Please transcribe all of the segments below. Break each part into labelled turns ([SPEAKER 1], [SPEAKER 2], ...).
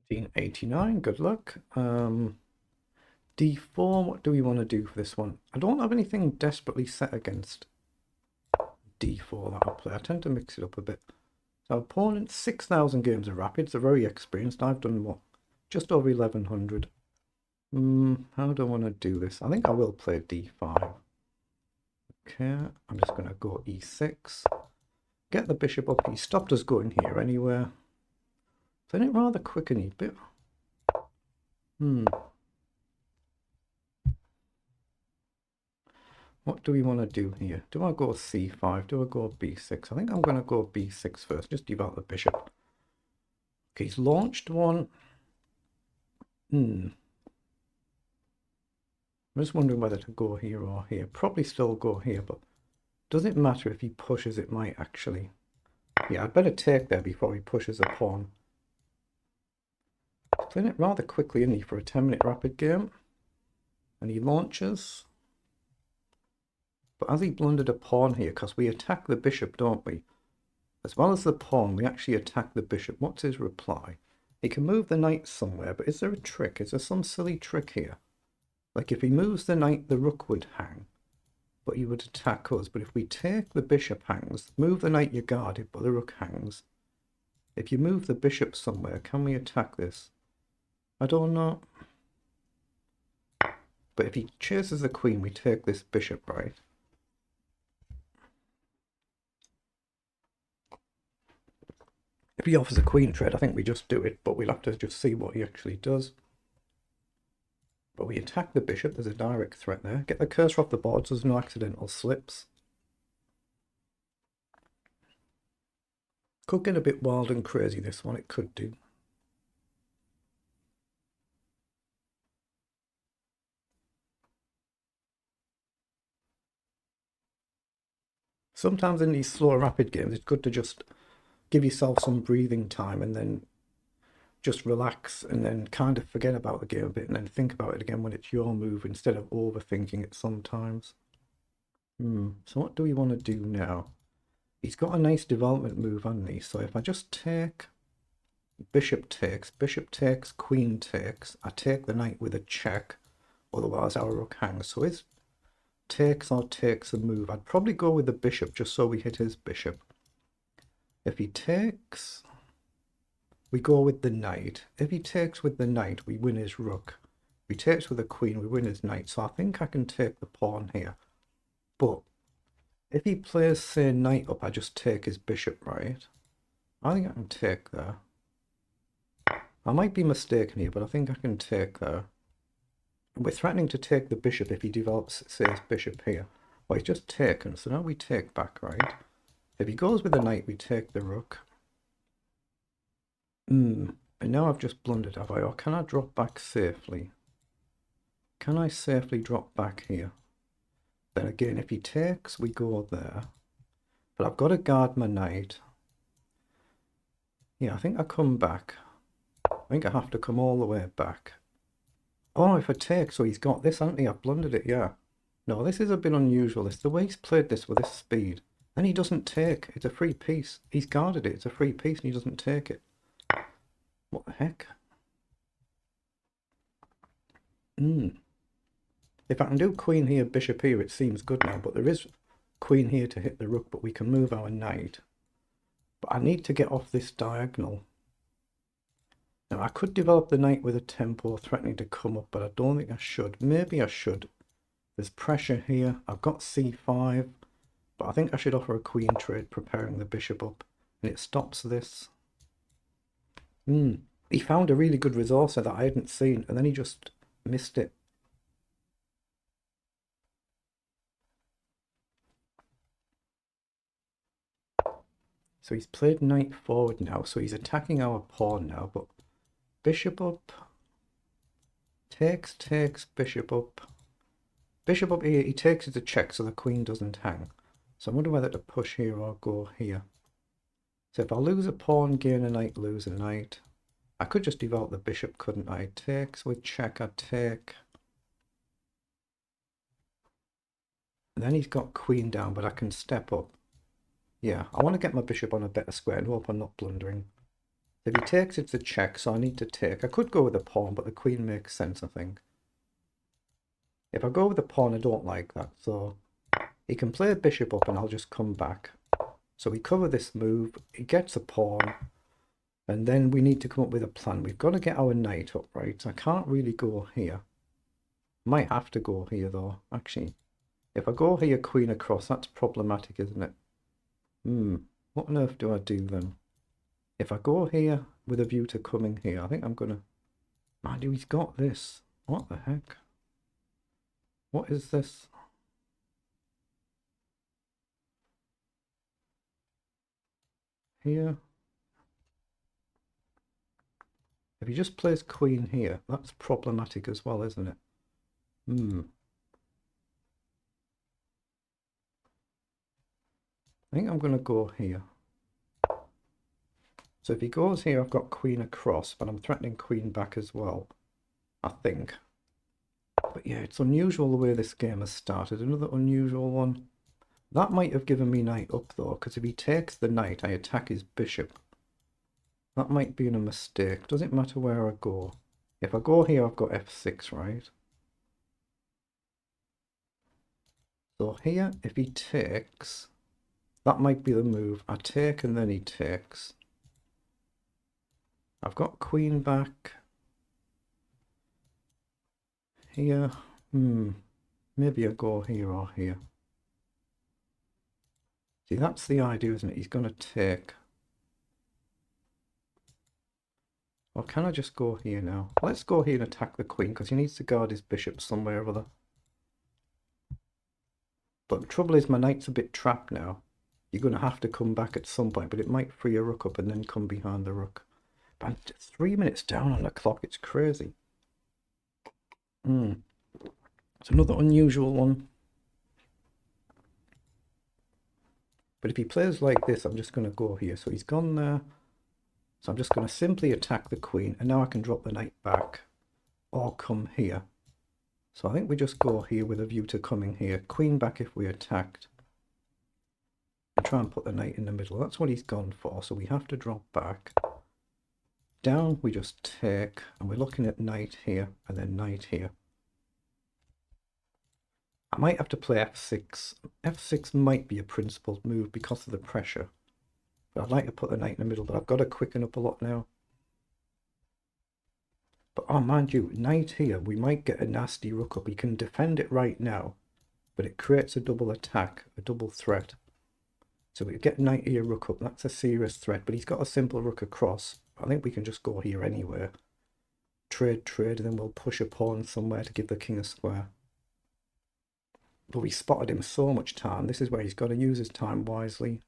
[SPEAKER 1] 1889, good luck. D4, what do we want to do for this one? I don't have anything desperately set against D4 that I'll play. I tend to mix it up a bit. So opponent, 6,000 games of Rapids. They're very experienced. I've done what? Just over 1,100. How do I want to do this? I think I will play D5. Okay, I'm just going to go E6. Get the bishop up. He stopped us going here anywhere. Playing it rather quick and a bit. What do we want to do here? Do I go C5? Do I go B6? I think I'm going to go B6 first. Just develop the bishop. Okay, he's launched one. I'm just wondering whether to go here or here. Probably still go here, but does it matter if he pushes? It might actually. Yeah, I'd better take there before he pushes a pawn. He's playing it rather quickly, isn't he, for a 10-minute rapid game? And he launches. But as he blundered a pawn here, because we attack the bishop, don't we? As well as the pawn, we actually attack the bishop. What's his reply? He can move the knight somewhere, but is there a trick? Is there some silly trick here? Like if he moves the knight, the rook would hang, but he would attack us. But if we take, the bishop hangs. Move the knight, you're guarded, but the rook hangs. If you move the bishop somewhere, can we attack this? I don't know. But if he chases the queen, we take this bishop, right? If he offers a queen trade, I think we just do it, but we'll have to just see what he actually does. But we attack the bishop. There's a direct threat there. Get the cursor off the board so there's no accidental slips. Could get a bit wild and crazy, this one. It could do. Sometimes in these slow rapid games, it's good to just give yourself some breathing time and then just relax and then kind of forget about the game a bit and then think about it again when it's your move instead of overthinking it sometimes. So what do we want to do now? He's got a nice development move, hasn't he? So if I just take bishop takes, queen takes, I take the knight with a check, otherwise our rook hangs. So his takes or takes a move. I'd probably go with the bishop just so we hit his bishop. If he takes, we go with the knight. If he takes with the knight, we win his rook. If he takes with the queen, we win his knight. So I think I can take the pawn here. But if he plays, say, knight up, I just take his bishop, right? I think I can take there. I might be mistaken here, but I think I can take there. We're threatening to take the bishop if he develops, say, his bishop here. Well, he's just taken, so now we take back, right? If he goes with the knight, we take the rook. And now I've just blundered, have I? Or can I drop back safely? Can I safely drop back here? Then again, if he takes, we go there. But I've got to guard my knight. Yeah, I think I come back. I think I have to come all the way back. Oh, if I take, so he's got this, hasn't he? I've blundered it, yeah. No, this is a bit unusual. It's the way he's played this with this speed. Then he doesn't take. It's a free piece. He's guarded it. It's a free piece and he doesn't take it. What the heck? If I can do queen here, bishop here, it seems good now. But there is queen here to hit the rook, but we can move our knight. But I need to get off this diagonal. Now, I could develop the knight with a tempo threatening to come up, but I don't think I should. Maybe I should. There's pressure here. I've got c5, but I think I should offer a queen trade, preparing the bishop up, and it stops this. He found a really good resource that I hadn't seen, and then he just missed it. So he's played knight forward now, so he's attacking our pawn now, but bishop up, takes, bishop up. Bishop up here, he takes it a check so the queen doesn't hang. So I wonder whether to push here or go here. So if I lose a pawn, gain a knight, lose a knight. I could just develop the bishop, couldn't I? Takes with check, I take. And then he's got queen down, but I can step up. Yeah, I want to get my bishop on a better square and hope I'm not blundering. If he takes, it's a check, so I need to take. I could go with a pawn, but the queen makes sense, I think. If I go with the pawn, I don't like that, so he can play a bishop up and I'll just come back. So we cover this move, he gets a pawn, and then we need to come up with a plan. We've got to get our knight up, right? So I can't really go here. Might have to go here, though, actually. If I go here, queen across, that's problematic, isn't it? What on earth do I do then? If I go here with a view to coming here, I think I'm going to... Mind you, he's got this. What the heck? What is this? Here. If he just plays queen here, that's problematic as well, isn't it? I think I'm going to go here. So if he goes here, I've got queen across, but I'm threatening queen back as well, I think. But yeah, it's unusual the way this game has started. Another unusual one. That might have given me knight up though, because if he takes the knight, I attack his bishop. That might be a mistake. Doesn't matter where I go. If I go here, I've got f6, right? So here, if he takes, that might be the move. I take and then he takes. I've got queen back. Here. Maybe I go here or here. See, that's the idea, isn't it? He's going to take. Or can I just go here now? Let's go here and attack the queen, because he needs to guard his bishop somewhere or other. But the trouble is my knight's a bit trapped now. You're going to have to come back at some point, but it might free a rook up and then come behind the rook. But I'm 3 minutes down on the clock. It's crazy. It's another unusual one. But if he plays like this, I'm just going to go here. So he's gone there. So I'm just going to simply attack the queen. And now I can drop the knight back. Or come here. So I think we just go here with a view to coming here. Queen back if we attacked. And try and put the knight in the middle. That's what he's gone for. So we have to drop back. Down we just take. And we're looking at knight here. And then knight here. I might have to play f6. f6 might be a principled move because of the pressure. But I'd like to put the knight in the middle, but I've got to quicken up a lot now. But oh, mind you, knight here, we might get a nasty rook up. He can defend it right now, but it creates a double attack, a double threat. So we get knight here, rook up. That's a serious threat, but he's got a simple rook across. I think we can just go here anywhere. Trade, and then we'll push a pawn somewhere to give the king a square. But we spotted him so much time. This is where he's got to use his time wisely.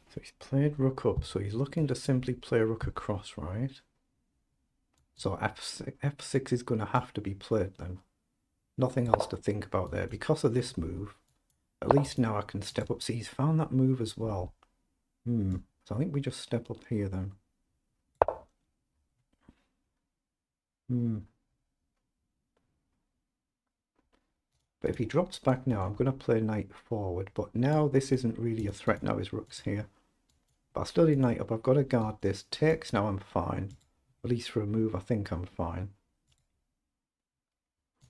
[SPEAKER 1] So he's played rook up. So he's looking to simply play rook across, right? So f6 is going to have to be played then. Nothing else to think about there. Because of this move, at least now I can step up. See, he's found that move as well. So I think we just step up here then. But if he drops back now, I'm going to play knight forward. But now this isn't really a threat now, his rook's here. But I still need knight up. I've got to guard this. Takes now, I'm fine. At least for a move, I think I'm fine.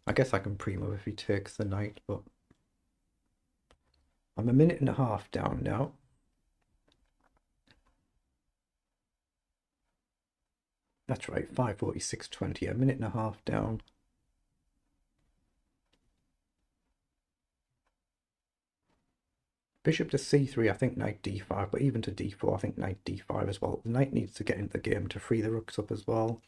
[SPEAKER 1] I guess I can pre-move if he takes the knight, but I'm a minute and a half down now. That's right, 5:46:20, a minute and a half down. Bishop to c3, I think knight d5, but even to d4, I think knight d5 as well. The knight needs to get into the game to free the rooks up as well.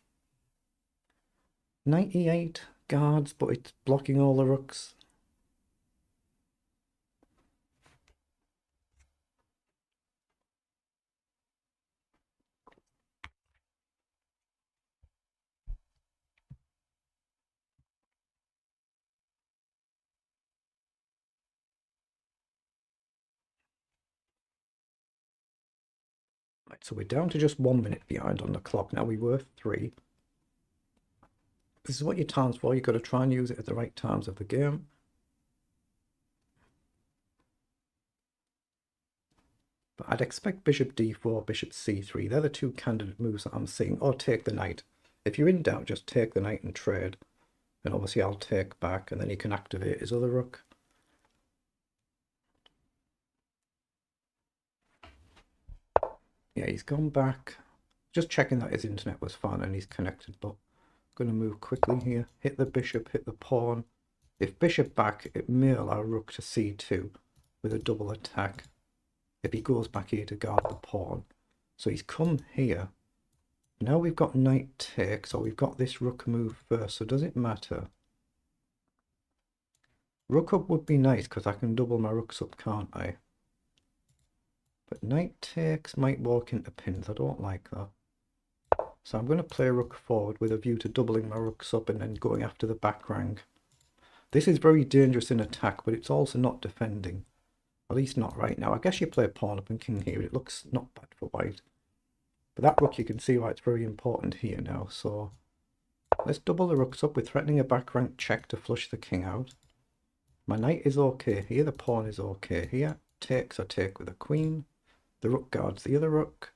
[SPEAKER 1] Knight e8 guards, but it's blocking all the rooks. Right, so we're down to just 1 minute behind on the clock. Now we were 3. This is what your time's for. You've got to try and use it at the right times of the game. But I'd expect bishop d4, bishop c3. They're the two candidate moves that I'm seeing. Or take the knight. If you're in doubt, just take the knight and trade. And obviously I'll take back, and then he can activate his other rook. Yeah, he's gone back. Just checking that his internet was fine and he's connected, but I'm going to move quickly here. Hit the bishop, hit the pawn. If bishop back, it may allow rook to c2 with a double attack. If he goes back here to guard the pawn. So he's come here. Now we've got knight takes, so we've got this rook move first, so does it matter? Rook up would be nice because I can double my rooks up, can't I? But knight takes might walk into pins. I don't like that. So I'm going to play rook forward with a view to doubling my rooks up and then going after the back rank. This is very dangerous in attack, but it's also not defending. At least not right now. I guess you play pawn up and king here. It looks not bad for white. But that rook, you can see why it's very important here now. So let's double the rooks up. We're threatening a back rank check to flush the king out. My knight is okay here. The pawn is okay here. Takes, I take with a queen. The rook guards the other rook.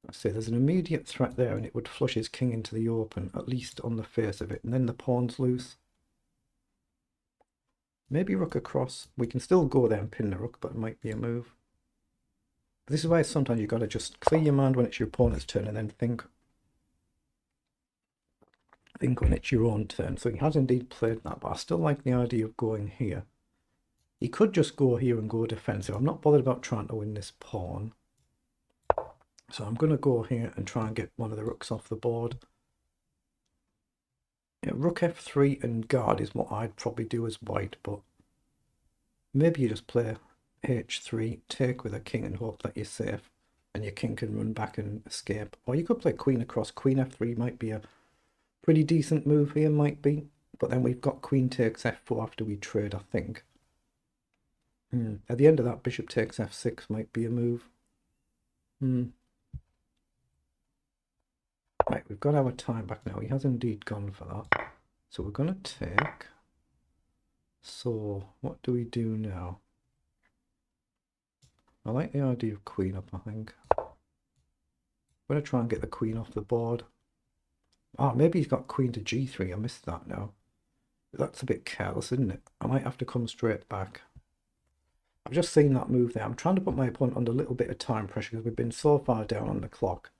[SPEAKER 1] I say there's an immediate threat there, and it would flush his king into the open, at least on the face of it. And then the pawn's loose. Maybe rook across. We can still go there and pin the rook, but it might be a move. This is why sometimes you've got to just clear your mind when it's your opponent's turn and then think when it's your own turn. So he has indeed played that, but I still like the idea of going here. He could just go here and go defensive. I'm not bothered about trying to win this pawn. So I'm going to go here and try and get one of the rooks off the board. Yeah, rook f3 and guard is what I'd probably do as white, but maybe you just play h3, take with a king and hope that you're safe and your king can run back and escape. Or you could play queen across. Queen f3 might be a pretty decent move here, might be. But then we've got queen takes f4 after we trade, I think. At the end of that, bishop takes f6 might be a move. Right, we've got our time back now. He has indeed gone for that. So we're going to take. So what do we do now? I like the idea of queen up, I think. I'm going to try and get the queen off the board. Ah, maybe he's got queen to g3. I missed that now. That's a bit careless, isn't it? I might have to come straight back. I've just seen that move there. I'm trying to put my opponent under a little bit of time pressure because we've been so far down on the clock.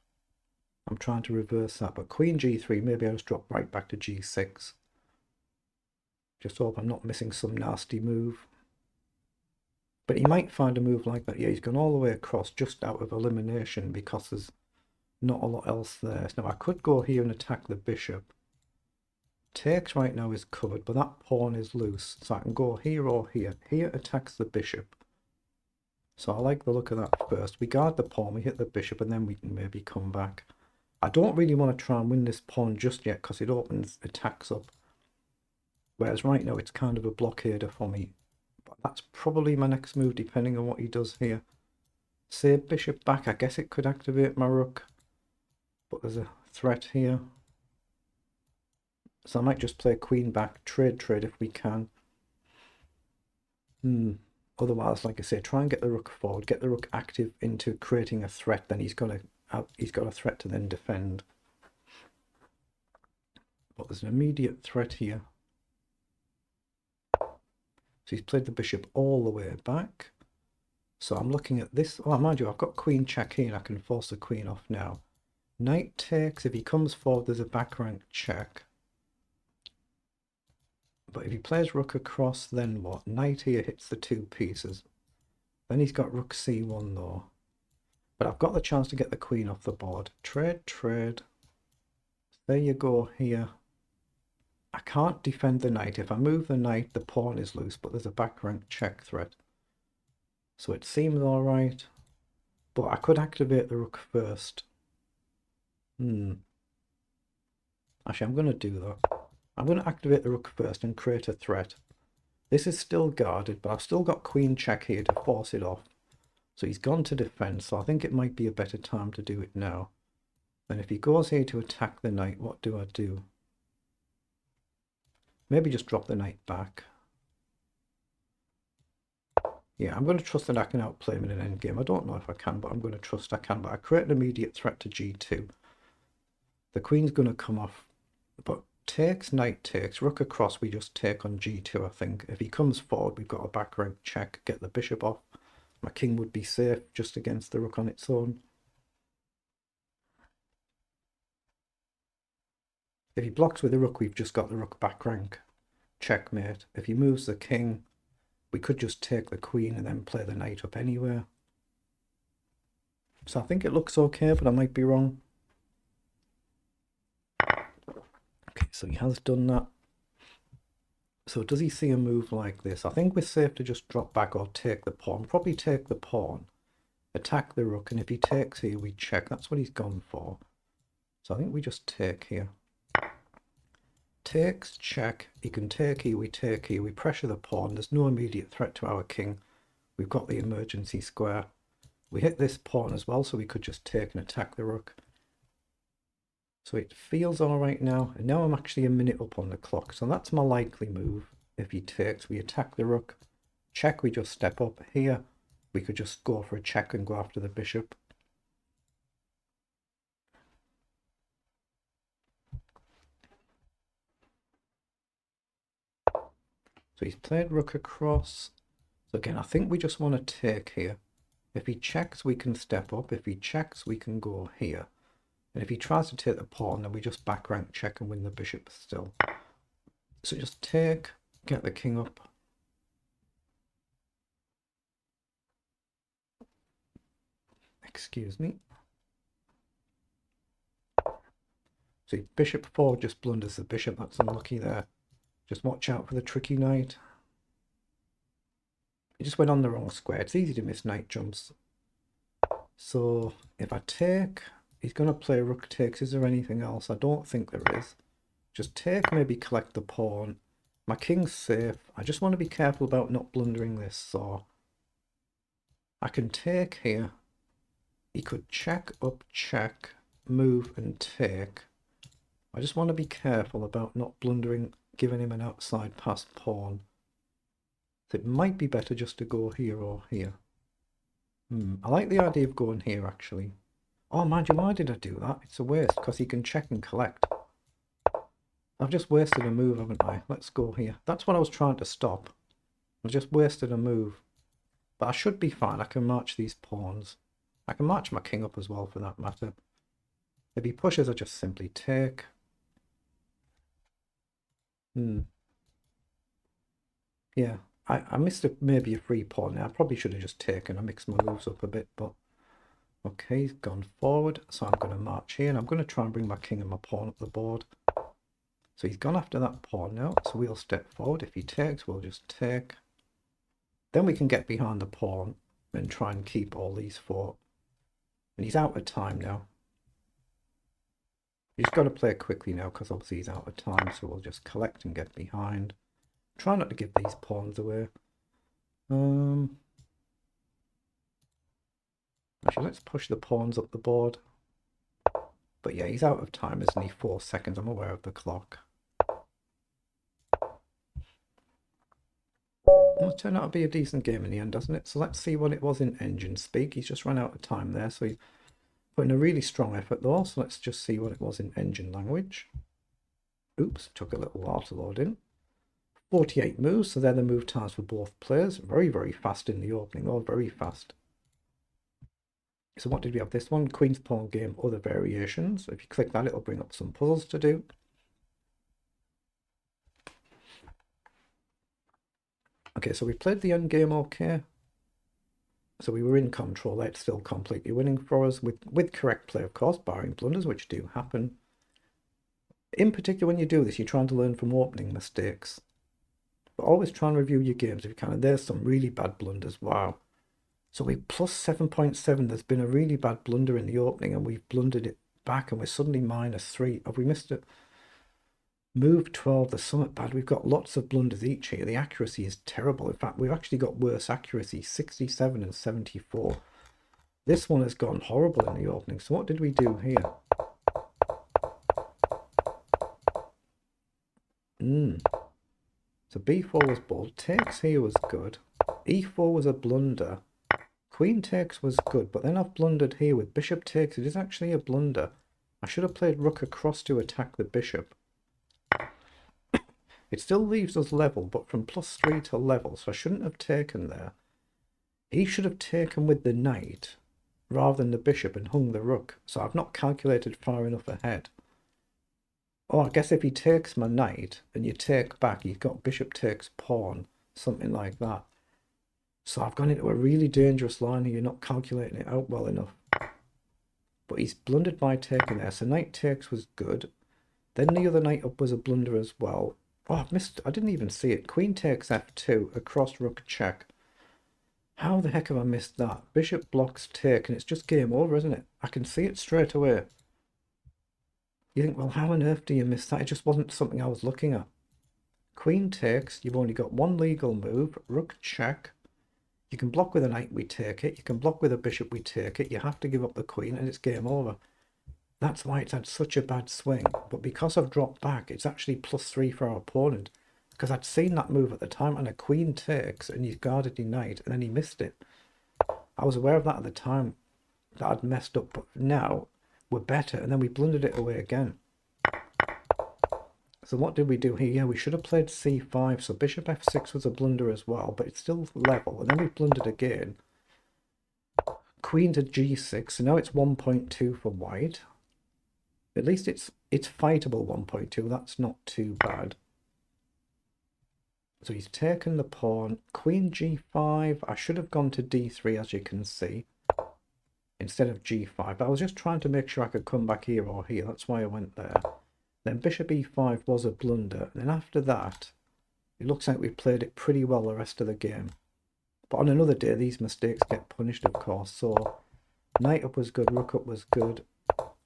[SPEAKER 1] I'm trying to reverse that, but queen g3, maybe I'll just drop right back to g6. Just hope I'm not missing some nasty move. But he might find a move like that. Yeah, he's gone all the way across just out of elimination because there's not a lot else there. Now I could go here and attack the bishop. Takes right now is covered, but that pawn is loose. So I can go here or here. Here attacks the bishop. So I like the look of that first. We guard the pawn, we hit the bishop, and then we can maybe come back. I don't really want to try and win this pawn just yet because it opens attacks up. Whereas right now it's kind of a blockader for me. But that's probably my next move depending on what he does here. Say bishop back, I guess it could activate my rook. But there's a threat here. So I might just play queen back, trade if we can. Otherwise, like I say, try and get the rook forward, get the rook active into creating a threat, then he's got a threat to then defend. But there's an immediate threat here. So he's played the bishop all the way back. So I'm looking at this. Oh, mind you, I've got queen check here and I can force the queen off now. Knight takes. If he comes forward, there's a back rank check. But if he plays rook across, then what? Knight here hits the two pieces. Then he's got rook c1 though. But I've got the chance to get the queen off the board. Trade. There you go here. I can't defend the knight. If I move the knight, the pawn is loose, but there's a back rank check threat. So it seems alright. But I could activate the rook first. Actually, I'm going to do that. I'm going to activate the rook first and create a threat. This is still guarded, but I've still got queen check here to force it off. So he's gone to defend, so I think it might be a better time to do it now. And if he goes here to attack the knight, what do I do? Maybe just drop the knight back. Yeah, I'm going to trust that I can outplay him in an endgame. I don't know if I can, but I'm going to trust I can. But I create an immediate threat to g2. The queen's going to come off, but takes, knight takes, rook across, we just take on g2, I think. If he comes forward, we've got a back rank check, get the bishop off. My king would be safe just against the rook on its own. If he blocks with the rook, we've just got the rook back rank. Checkmate. If he moves the king, we could just take the queen and then play the knight up anywhere. So I think it looks okay, but I might be wrong. Okay, so he has done that. So does he see a move like this? I think we're safe to just drop back or take the pawn. Probably take the pawn, attack the rook, and if he takes here, we check. That's what he's gone for. So I think we just take here. Takes, check. He can take here, we take here. We pressure the pawn. There's no immediate threat to our king. We've got the emergency square. We hit this pawn as well, so we could just take and attack the rook. So it feels all right now. And now I'm actually a minute up on the clock. So that's my likely move. If he takes, we attack the rook. Check, we just step up. Here, we could just go for a check and go after the bishop. So he's played rook across. So again, I think we just want to take here. If he checks, we can step up. If he checks, we can go here. And if he tries to take the pawn, then we just back rank check and win the bishop still. So just take, get the king up. Excuse me. See, bishop 4 just blunders the bishop. That's unlucky there. Just watch out for the tricky knight. He just went on the wrong square. It's easy to miss knight jumps. So if I take, he's going to play rook takes. Is there anything else? I don't think there is. Just take, maybe collect the pawn. My king's safe. I just want to be careful about not blundering this. So I can take here. He could check, up, check, move and take. I just want to be careful about not blundering, giving him an outside pass pawn. So it might be better just to go here or here. I like the idea of going here actually. Oh, mind you, why did I do that? It's a waste because he can check and collect. I've just wasted a move, haven't I? Let's go here. That's what I was trying to stop. I just wasted a move. But I should be fine. I can march these pawns. I can march my king up as well for that matter. If he pushes, I just simply take. Yeah, I missed maybe a free pawn there. I probably should have just taken. I mixed my moves up a bit, but okay, he's gone forward. So I'm going to march here and I'm going to try and bring my king and my pawn up the board. So he's gone after that pawn now. So we'll step forward. If he takes, we'll just take. Then we can get behind the pawn and try and keep all these four. And he's out of time now. He's got to play quickly now because obviously he's out of time. So we'll just collect and get behind. Try not to give these pawns away. Actually, let's push the pawns up the board. But yeah, he's out of time, isn't he? 4 seconds. I'm aware of the clock. Well, it turned out to be a decent game in the end, doesn't it? So let's see what it was in engine speak. He's just run out of time there. So he's put in a really strong effort though. So let's just see what it was in engine language. Oops, took a little while to load in. 48 moves, so they're the move times for both players. Very, very fast in the opening, all very fast. So what did we have? This one, Queen's Pawn game, other variations. If you click that, it'll bring up some puzzles to do. Okay, so we played the end game okay. So we were in control. It's still completely winning for us with correct play, of course, barring blunders, which do happen. In particular, when you do this, you're trying to learn from opening mistakes. But always try and review your games if you can. And there's some really bad blunders. Wow. So we plus 7.7. There's been a really bad blunder in the opening and we've blundered it back and we're suddenly -3. Have we missed it? Move 12. There's something bad. We've got lots of blunders each here. The accuracy is terrible. In fact, we've actually got worse accuracy, 67 and 74. This one has gone horrible in the opening. So what did we do here? So b4 was bold. Takes here was good. e4 was a blunder. Queen takes was good, but then I've blundered here with bishop takes. It is actually a blunder. I should have played rook across to attack the bishop. It still leaves us level, but from +3 to level, so I shouldn't have taken there. He should have taken with the knight rather than the bishop and hung the rook, so I've not calculated far enough ahead. Oh, I guess if he takes my knight and you take back, you've got bishop takes pawn, something like that. So I've gone into a really dangerous line here, not calculating it out well enough. But he's blundered by taking there, so knight takes was good. Then the other knight up was a blunder as well. Oh, I've missed, I didn't even see it. Queen takes f2, across rook check. How the heck have I missed that? Bishop blocks take, and it's just game over, isn't it? I can see it straight away. You think, well, how on earth do you miss that? It just wasn't something I was looking at. Queen takes, you've only got one legal move, rook check. You can block with a knight, we take it. You can block with a bishop, we take it. You have to give up the queen, and it's game over. That's why it's had such a bad swing. But because I've dropped back, it's actually +3 for our opponent. Because I'd seen that move at the time, and a queen takes, and he's guarded his knight, and then he missed it. I was aware of that at the time, that I'd messed up, but now we're better, and then we blundered it away again. So what did we do here? Yeah, we should have played c5, so bishop f6 was a blunder as well, but it's still level, and then we blundered again. Queen to g6, so now it's 1.2 for white. At least it's fightable 1.2, that's not too bad. So he's taken the pawn. Queen g5, I should have gone to d3 as you can see, instead of g5. But I was just trying to make sure I could come back here or here, that's why I went there. Then bishop e5 was a blunder. And then after that, it looks like we played it pretty well the rest of the game. But on another day, these mistakes get punished, of course. So knight up was good, rook up was good.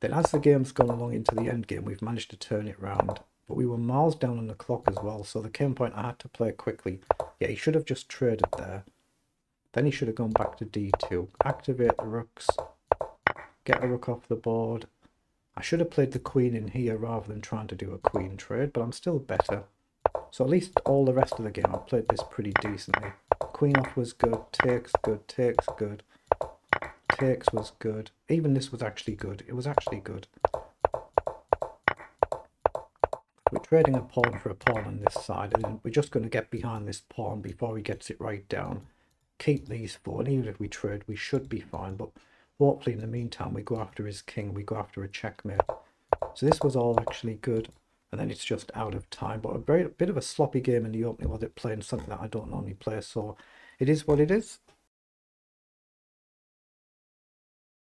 [SPEAKER 1] Then as the game's gone along into the end game, we've managed to turn it round. But we were miles down on the clock as well, so there came a point I had to play quickly. Yeah, he should have just traded there. Then he should have gone back to d2. Activate the rooks. Get a rook off the board. I should have played the queen in here rather than trying to do a queen trade, but I'm still better. So at least all the rest of the game I played this pretty decently. Queen off was good, takes good, takes good. Takes was good. Even this was actually good. It was actually good. We're trading a pawn for a pawn on this side, and we're just going to get behind this pawn before he gets it right down. Keep these four, and even if we trade, we should be fine. But hopefully in the meantime, we go after his king, we go after a checkmate. So this was all actually good, and then it's just out of time. But a bit of a sloppy game in the opening, was it, playing something that I don't normally play. So it is what it is.